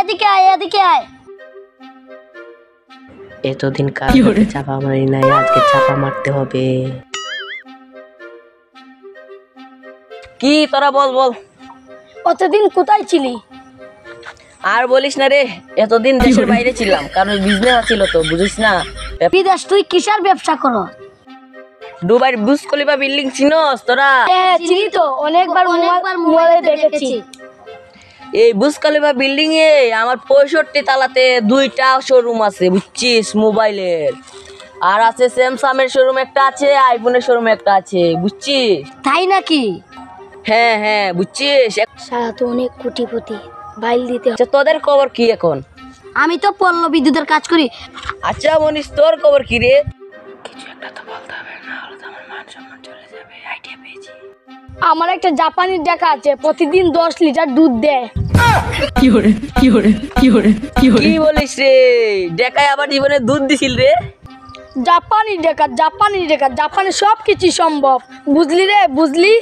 এদিকে আয়, এদিকে আয়। এতদিন কার চাপা মারি নাই, আজকে চাপা মারতে হবে। কি তোরা বল বল। অতদিন কোথায় ছিলি? আর বলিস না রে, এতদিন দেশের বাইরে ছিলাম, কারণ বিজনেস ছিল তো, বুঝিস না। বিদেশ তুই কিসের ব্যবসা করো? দুবাইয়ের বুর্জ খলিফা বিল্ডিং চিনোস তোরা? হ্যাঁ চিনি তো, অনেকবার মোবাইলে দেখেছি। এই বুর্জ খলিফা বিল্ডিং এ আমার 65 তালাতে 2টা শোরুম আছে, বুঝছিস, মোবাইলের। আর আছে স্যামসাং এর শোরুম একটা আছে, আইফোনের শোরুম একটা আছে, বুঝছিস? তাই নাকি? হ্যাঁ হ্যাঁ, বুঝছিস। সারা তো অনেক কোটিপতি, বাইল দিতে। আচ্ছা তোদের খবর কি এখন? আমি তো পল্ল বিদ্যুতের কাজ করি। আচ্ছা মনীষ, তোর খবর কি রে? কিছু একটা তো বলতে হবে, না হলে তো আমার মান সম্মান চলে যাবে। আইডিয়া পেয়েছি। আমার একটা জাপানি ডাকা আছে, প্রতিদিন 10 লিটার দুধ দেয়। কি বলিস রে? ডেকায় আবার জীবনে দুধ দিছিল রে? জাপানি ডাকা, জাপানি ডাকা, জাপানে সব কিছু সম্ভব, বুঝলি রে, বুঝলি?